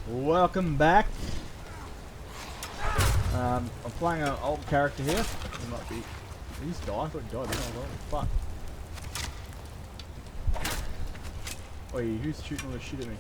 Welcome back. I'm playing an old character here. He might be. He's died. I thought he died. What the fuck? Wait, who's shooting all this shit at me?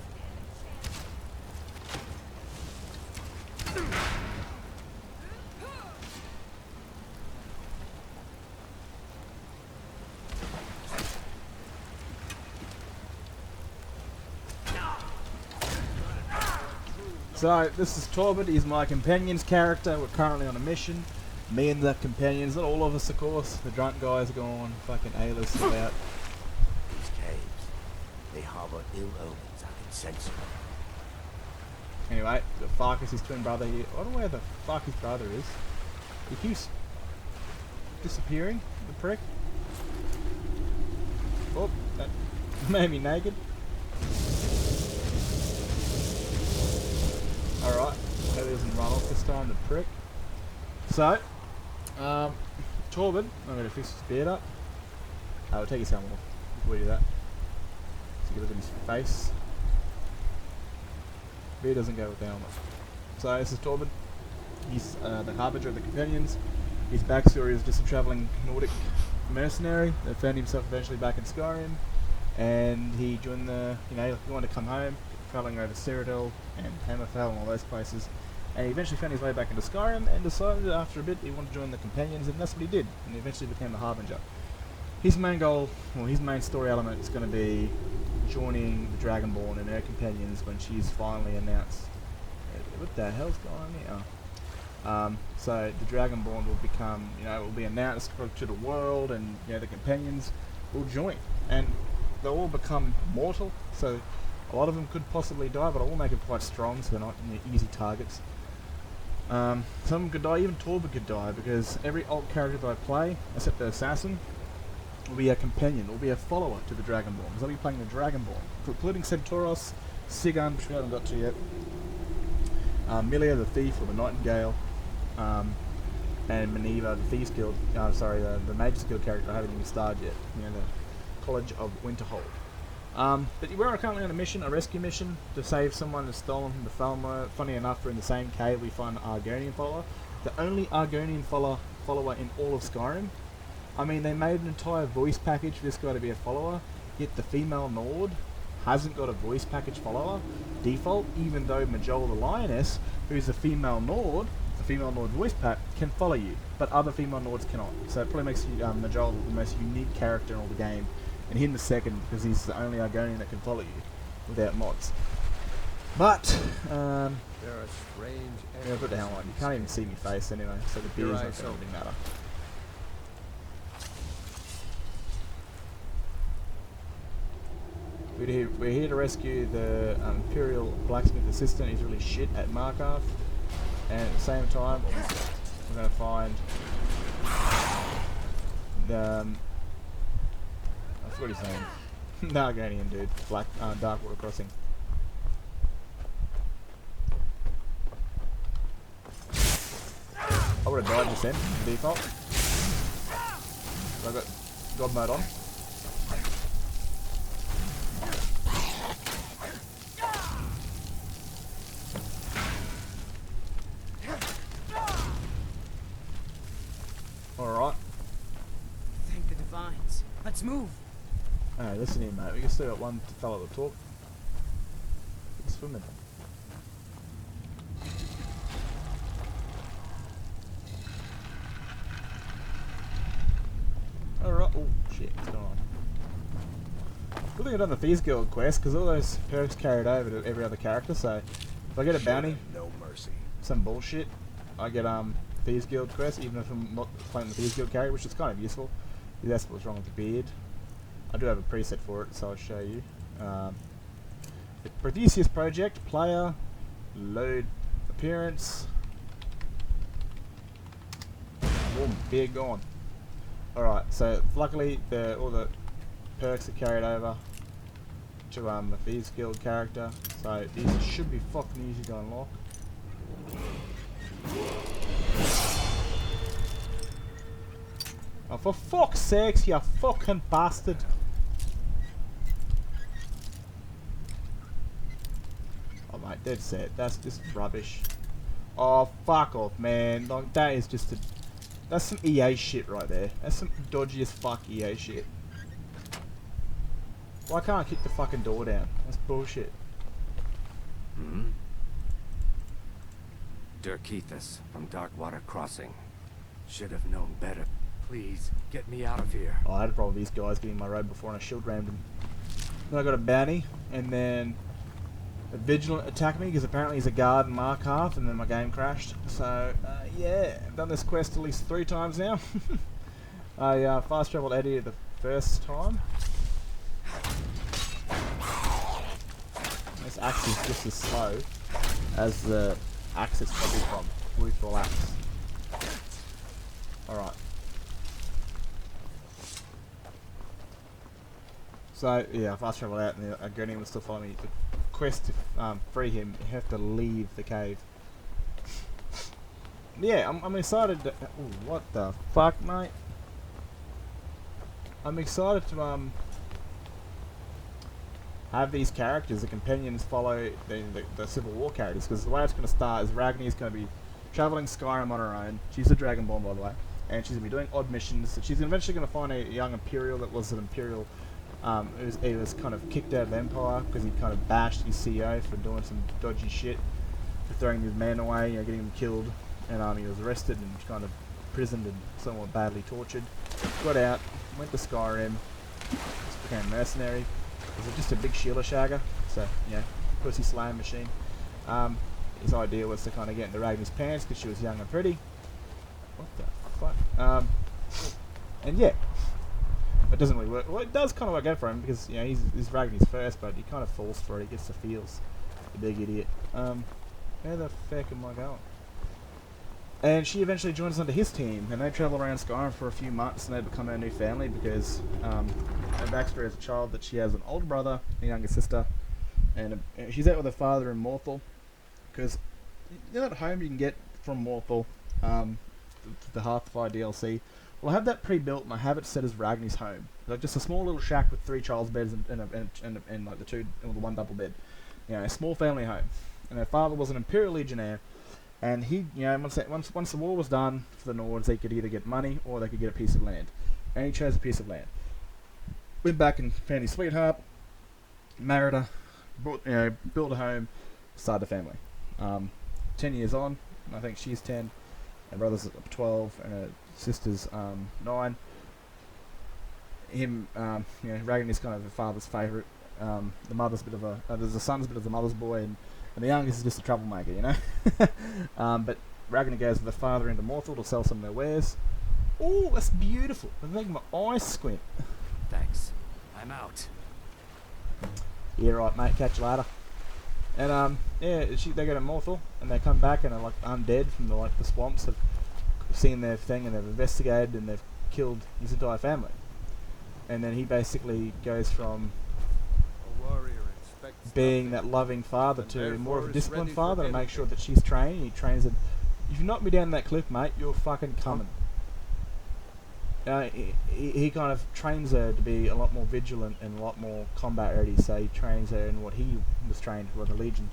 So, this is Torbid, he's my companion's character. We're currently on a mission. Me and the companions, not all of us of course. The drunk guys are going fucking A-list about. These caves, they harbour ill omens, I can sense them. Anyway, the Farkas, his twin brother here. I don't know where the fuck his brother is. He keeps disappearing, the prick. Oh, that made me naked. Alright, hope he doesn't run off this time, the prick. So, Torbid, I'm going to fix his beard up. I'll take his helmet off before we do that. So you can look at his face. Beard doesn't go with the helmet. So this is Torbid. He's the Harbinger of the Companions. His backstory is just a travelling Nordic mercenary that found himself eventually back in Skyrim. And he joined the, he wanted to come home, travelling over Cyrodiil and Hammerfell and all those places. And he eventually found his way back into Skyrim and decided after a bit he wanted to join the Companions, and that's what he did. And he eventually became the Harbinger. His main goal, well, his main story element is going to be joining the Dragonborn and her companions when she's finally announced. What the hell's going on here? So the Dragonborn will become, will be announced to the world, and the companions will join, and they'll all become mortal. So a lot of them could possibly die, but I will make it quite strong, so they're not easy targets. Some could die, even Torbid could die, because every alt character that I play, except the assassin, will be a companion, will be a follower to the Dragonborn, because I'll be playing the Dragonborn, including Centauros, Sigan, which we haven't got to yet, Milia the Thief, or the Nightingale, and Maneva the Thieves Guild, the Mage's Guild character I haven't even started yet, the College of Winterhold. But we're currently on a mission, a rescue mission, to save someone that's stolen from the Falmer. Funny enough, we're in the same cave we find an Argonian follower. The only Argonian follower in all of Skyrim. I mean, they made an entire voice package for this guy to be a follower, yet the female Nord hasn't got a voice package follower default, even though Majol the Lioness, who's a female Nord, the female Nord voice pack, can follow you, but other female Nords cannot. So it probably makes you, Majol the most unique character in all the game. And him the second, because he's the only Argonian that can follow you without mods. But, there are strange put the hell on. You can't even see me face anyway, so the beard's not going to really matter. We're here to rescue the Imperial blacksmith assistant. He's really shit at Markarth. And at the same time, we're going to find the... what he's saying. The Argonian dude. Darkwater Crossing. I would have died just then, default. So I got God mode on. Alright. Thank the divines. Let's move. Alright, listen here, mate. We can still got one fellow to talk. Keep swimming. Alright. Oh, shit. What's going on? Good thing I've done the Thieves Guild quest, because all those perks carried over to every other character, so if I get a bounty, No mercy. some bullshit, I get Thieves Guild quest, even if I'm not playing the Thieves Guild character, which is kind of useful. That's what's wrong with the beard. I do have a preset for it, so I'll show you. The Protheus project, player, load, appearance. Boom, beard gone. Alright, so luckily all the perks are carried over to the Thieves Guild character, so these should be fucking easy to unlock. Oh, for fuck's sakes, you fucking bastard! mate. Dead set. That's just rubbish. Oh, fuck off, man. Like, that is just a... That's some EA shit right there. That's some dodgy as fuck EA shit. Why can't I kick the fucking door down? That's bullshit. Hmm? Dirkethus from Darkwater Crossing. Should have known better. Please, get me out of here. Oh, I had a problem with these guys getting my road before and I shield rammed them. Then I got a bounty, and then a vigilant attacked me because apparently he's a guard in Markarth, and then my game crashed. So, yeah, I've done this quest at least 3 times now. I fast travelled Eddie the first time. This axe is just as slow as the axe it's probably from. Lethal axe. Alright. So, yeah, I fast travelled out and the Agranian was still following me. The quest to free him, you have to leave the cave. Yeah, I'm excited to... Ooh, what the fuck, mate? I'm excited to, have these characters, the companions, follow the Civil War characters, because the way it's going to start is Ragni's going to be travelling Skyrim on her own. She's a Dragonborn, by the way, and she's going to be doing odd missions. So she's eventually going to find a young Imperial that was an Imperial. He was kind of kicked out of Empire because he kind of bashed his CEO for doing some dodgy shit, for throwing his man away, you know, getting him killed, and he was arrested and kind of imprisoned and somewhat badly tortured. Got out, went to Skyrim, just became a mercenary. He was just a big shield shagger, so, you know, pussy slaying machine. His idea was to kind of get into Ragni's pants because she was young and pretty. What the fuck? And yeah, it doesn't really work. Well, it does kind of work out for him because, you know, he's Ragni's first, but he kind of falls for it. He gets the feels. The big idiot. Where the fuck am I going? And she eventually joins under his team, and they travel around Skyrim for a few months, and they become her new family because her backstory as a child that she has an older brother, a younger sister, and she's out with her father in Morthal, because you know that home you can get from Morthal, the Hearthfire DLC. Well, I have that pre-built, and I have it set as Ragni's home, like just a small little shack with 3 child's beds and like the 1 double bed, you know, a small family home. And her father was an Imperial Legionnaire. And he, you know, once the war was done for the Nords, they could either get money or they could get a piece of land. And he chose a piece of land. Went back and found his sweetheart, married her, built a home, started a family. 10 years on, I think she's 10, her brother's 12, and her sister's 9. Him, you know, Ragnar is kind of the father's favourite. The mother's a bit of a, the son's a bit of the mother's boy, and the youngest is just a troublemaker, you know. But Ragnar goes with the father into Morthal to sell some of their wares. Oh, that's beautiful. I'm making my eyes squint. Thanks. I'm out. Yeah, right, mate. Catch you later. And yeah, they go to Morthal and they come back and are like undead from the swamps. Have seen their thing and they've investigated and they've killed his entire family. And then he basically goes from being that loving father to more of a disciplined father to make sure that she's trained. He trains her. If you knock me down that cliff, mate, you're fucking coming. He kind of trains her to be a lot more vigilant and a lot more combat ready. So he trains her in what he was trained for the Legion.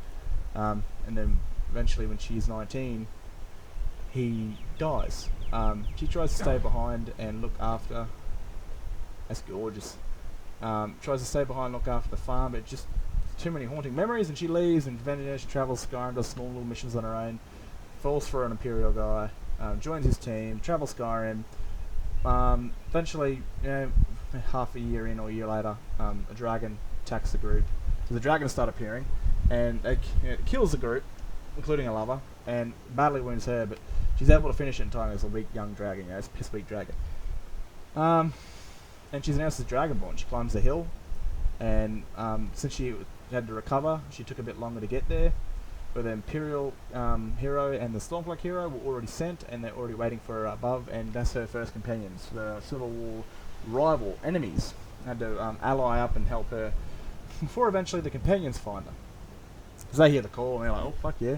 And then eventually, when she's 19, he dies. She tries to stay behind and look after. That's gorgeous. Tries to stay behind and look after the farm, but just too many haunting memories, and she leaves, and then she travels Skyrim, does small little missions on her own, falls for an Imperial guy, joins his team, travels Skyrim. Eventually, you know, half a year in or a year later, a dragon attacks the group. So the dragons start appearing, and it kills the group, including a lover, and badly wounds her, but she's able to finish it in time as a weak young dragon, you know, it's a piss weak dragon. And she's announced as Dragonborn. She climbs the hill, and since she had to recover, she took a bit longer to get there. But the Imperial hero and the Stormcloak hero were already sent, and they're already waiting for her above, and that's her first companions. The Civil War rival enemies had to ally up and help her before eventually the companions find her. Because they hear the call, and they're like, oh, fuck yeah.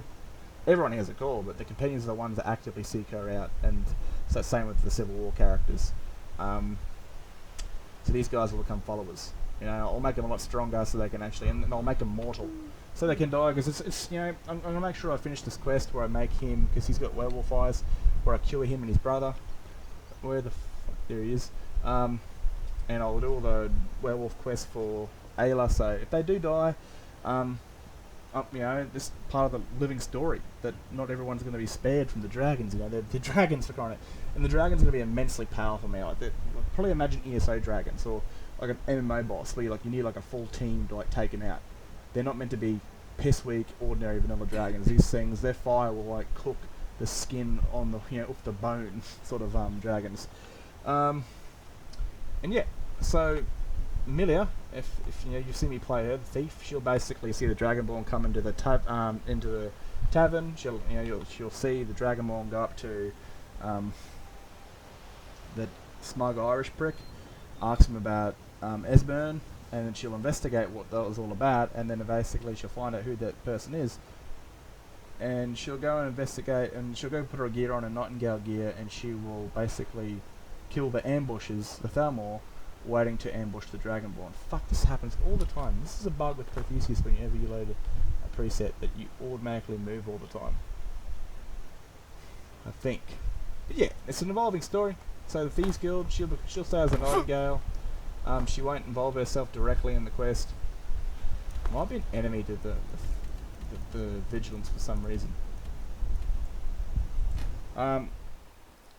Everyone hears the call, but the companions are the ones that actively seek her out, and it's that same with the Civil War characters. So these guys will become followers. You know, I'll make them a lot stronger so they can actually, and I'll make them mortal. so they can die, because it's you know, I'm gonna make sure I finish this quest where I make him, because he's got werewolf eyes, where I kill him and his brother. Where the fuck, there he is. And I'll do all the werewolf quests for Ayla, so if they do die, you know, this part of the living story, that not everyone's going to be spared from the dragons, you know, they're dragons for crying out. And the dragons are going to be immensely powerful now, like probably imagine ESO dragons, or like an MMO boss, where you need like a full team to like take him out. They're not meant to be piss weak, ordinary vanilla dragons. These things, their fire will like cook the skin on the, you know, off the bone sort of dragons. And yeah, so Milia, if you know, you see me play her, the thief, she'll basically see the Dragonborn come into the tavern. She'll, you know, she'll see the Dragonborn go up to the smug Irish prick, ask him about Esbern, and then she'll investigate what that was all about, and then basically she'll find out who that person is, and she'll go and investigate, and she'll go put her gear on, a Nightingale gear, and she will basically kill the ambushers, the Falmer, waiting to ambush the Dragonborn. Fuck, this happens all the time. This is a bug with Protheus whenever you load a preset, that you automatically move all the time, I think. But yeah, it's an evolving story. So the Thieves Guild, she'll stay as a Nightingale. She won't involve herself directly in the quest. Might be an enemy to the Vigilance for some reason.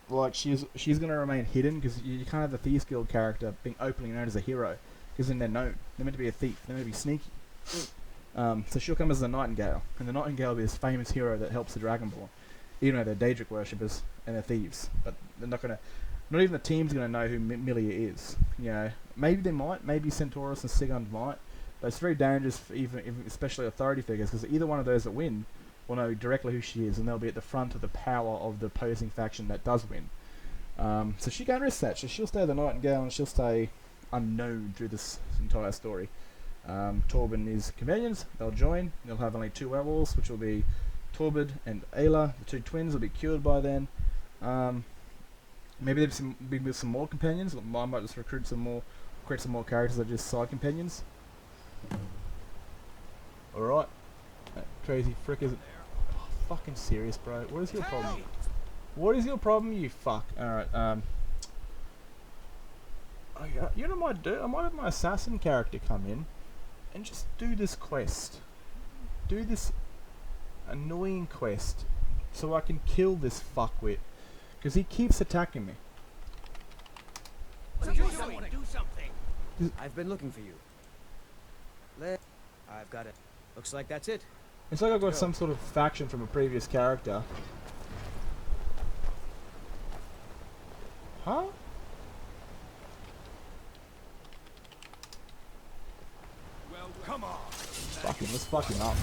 Like she's going to remain hidden, because you can't have the Thieves Guild character being openly known as a hero, because then they're known. They're meant to be a thief. They're meant to be sneaky. So she'll come as the Nightingale, and the Nightingale will be this famous hero that helps the Dragonborn, even though they're Daedric worshippers and they're thieves. But they're not gonna. Not even the team's gonna know who Milia is. You know, maybe they might. Maybe Centaurus and Sigund might. But it's very dangerous, for especially authority figures, because either one of those that win will know directly who she is, and they'll be at the front of the power of the opposing faction that does win. So she can't risk that. So she'll stay the Nightingale, and she'll stay unknown through this entire story. Torbid and his companions, they'll join. They'll have only 2 werewolves, which will be Torbid and Ayla. The 2 twins will be cured by then. Maybe there'll be some more companions. I might just create some more characters that are just side companions. Alright. That crazy frick isn't... Oh, fucking serious, bro. What is your problem? What is your problem, you fuck? Alright, you know what I might do? I might have my assassin character come in and just do this quest. Do this annoying quest so I can kill this fuckwit, because he keeps attacking me. Do something. I've been looking for you. I've got it. Looks like that's it. It's like I've got some sort of faction from a previous character. Huh? Well, come on. Fuck him, let's fuck him up.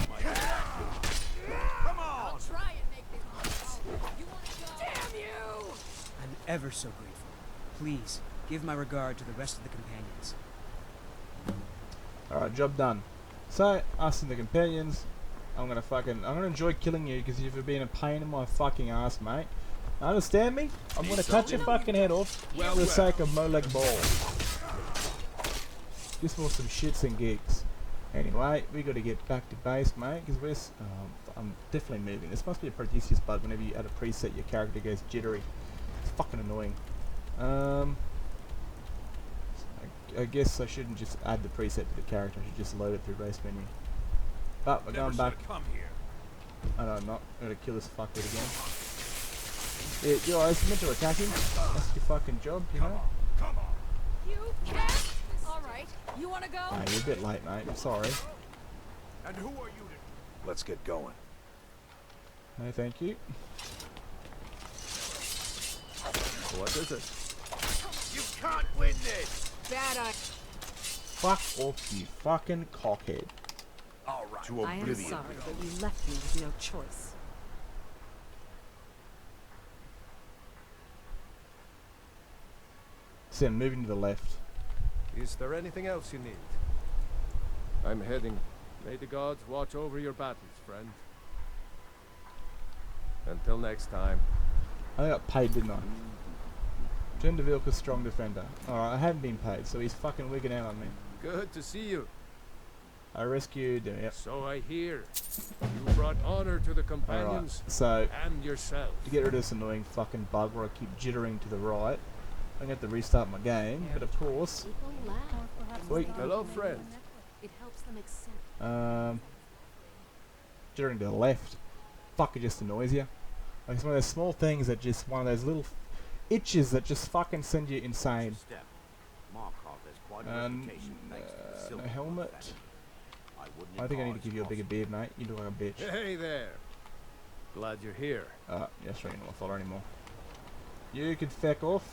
Come on. I'll try and make this. You want to go? Damn you! I'm ever so grateful. Please, give my regard to the rest of the companions. Alright, job done. So, us and the companions, I'm gonna enjoy killing you, because you've been a pain in my fucking ass, mate. Understand me? I'm gonna cut your fucking head off for the sake of Moleg Ball. Just for some shits and gigs. Anyway, we gotta get back to base, mate, because I'm definitely moving. This must be a Protheus bug. Whenever you add a preset, your character goes jittery. It's fucking annoying. I guess I shouldn't just add the preset to the character. I should just load it through race menu. But we're going back. Come here. I know I'm not. I'm gonna kill this fuckwit again. Yeah, yo, I was meant to attack him. That's your fucking job, you know? Come on. You can't. All right. You want to go? Nah, you're a bit late, mate. I'm sorry. And who are you to... Let's get going. No, thank you. What is it? You can't win this. Bad eye. Fuck off, you fucking cockhead. All right. To I am oblivion. sorry, but you left me with no choice. So I'm moving to the left. Is there anything else you need? I'm heading. May the gods watch over your battles, friend. Until next time. I got paid, didn't I? Turn to Vilka's strong defender. Alright, I haven't been paid, so he's fucking wigging out on me. Good to see you. I rescued. Yep. So I hear. You brought honor to the Alright. companions So and yourself. to get rid of this annoying fucking bug where I keep jittering to the right, I'm gonna have to restart my game. But of course, People laugh. Sweet. Hello, friend. It helps them accept. jittering to the left. Fuck, it just annoys you. Like it's one of those small things that just one of those little itches that just fucking send you insane. Step. Markov has quite a And reputation thanks to the no silver helmet. family. I wouldn't I think I need to advise give you a bigger crossing. beard, mate. You look like a bitch. Hey there. Glad you're here. Yes, right, you're not my follower anymore. You can feck off.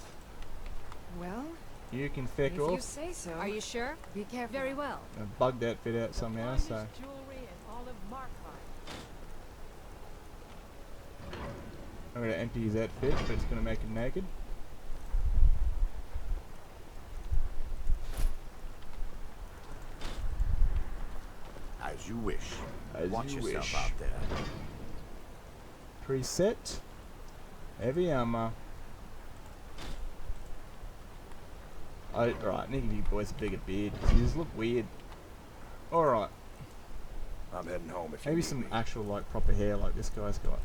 Well, You can if feck you off. say so. Are you sure? Be careful. Very well. I bugged that fit out somehow, so Jewelry in all of Markheim. I'm gonna empty his outfit, but it's gonna make him naked. As you wish. As Watch you yourself wish. out there. Preset. Heavy armor. Right, I need to give you boys a bigger beard. You just look weird. Alright, I'm heading home if you maybe need some me. actual like proper hair like this guy's got.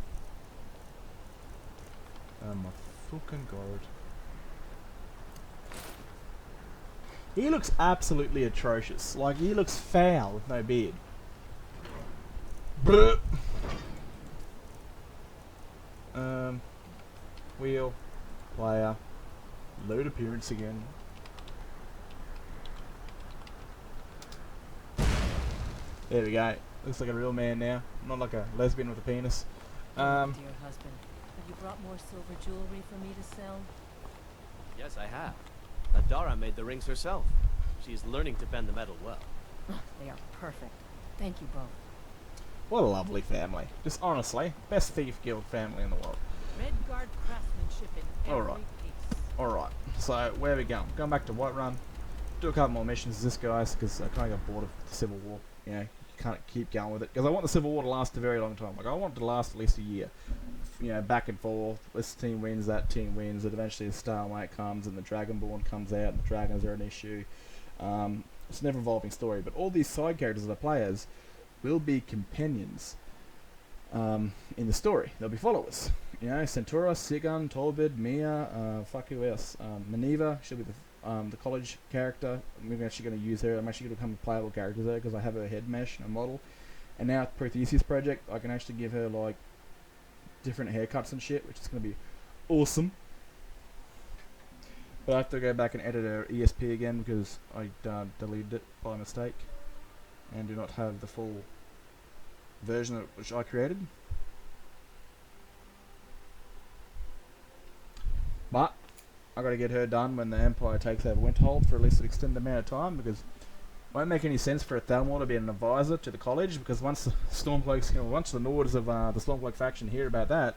Oh my fucking god. He looks absolutely atrocious. Like he looks foul with no beard. Bruh. Wheel, player, load appearance again. There we go. Looks like a real man now, not like a lesbian with a penis. Dear husband, have you brought more silver jewelry for me to sell? Yes, I have. Adara made the rings herself. She's learning to bend the metal well. They are perfect. Thank you both. What a lovely family. Just honestly, best thief guild family in the world. Redguard craftsmanship in every Alright. piece. Alright, so where are we going? Going back to Whiterun. Do a couple more missions as this guys, because I kind of got bored of the Civil War. You know, you can't keep going with it. Because I want the Civil War to last a very long time. Like, I want it to last at least a year. You know, back and forth. This team wins, that team wins. And eventually the Stalemate comes and the Dragonborn comes out and the dragons are an issue. It's an ever-evolving story. But all these side characters that I play as will be companions in the story. They'll be followers. You know, Centaura, Sigun, Torbid, Mia, fuck who else? Maneva, she'll be the college character. I'm actually going to use her. I'm actually going to become a playable character there because I have her head mesh and a model. And now with Prothesis project, I can actually give her like different haircuts and shit, which is going to be awesome. But I have to go back and edit her ESP again because I deleted it by mistake and do not have the full version of it which I created. But I got to get her done when the Empire takes over Winterhold for at least an extended amount of time, because it won't make any sense for a Thalmor to be an advisor to the college, because once the Stormcloaks, once the Nords of the Stormcloak faction hear about that,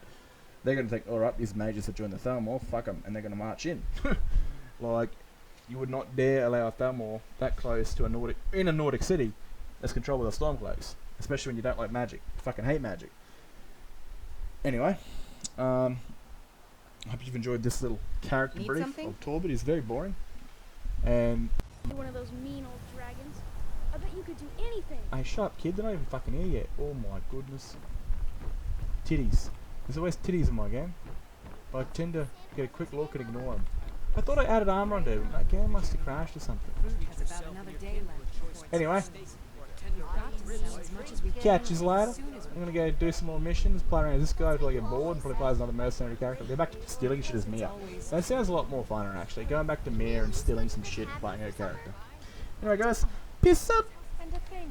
they're going to think, alright, these mages have joined the Thalmor, fuck them, and they're going to march in. Like, you would not dare allow a Thalmor that close to a Nordic city that's controlled with the Stormcloaks, especially when you don't like magic. You fucking hate magic. Anyway, I hope you've enjoyed this little character Need brief something? of Torbid. He's very boring. And You're one of those mean old dragons. I bet you could do anything. hey, shut up, kid. They're not even fucking here yet. Oh my goodness. Titties. There's always titties in my game. But I tend to get a quick look and ignore them. I thought I added armor onto them. That game must have crashed or something. Has about another day left before it's Anyway, We've got to sell as much as we can. catch you later. as soon as we I'm gonna go do some more missions, play around with this guy until I get bored, and probably play as another mercenary character. Go back to stealing shit as Mia. That sounds a lot more funner actually. Going back to Mia and stealing some shit and playing her character. Anyway guys, peace out! And a thing.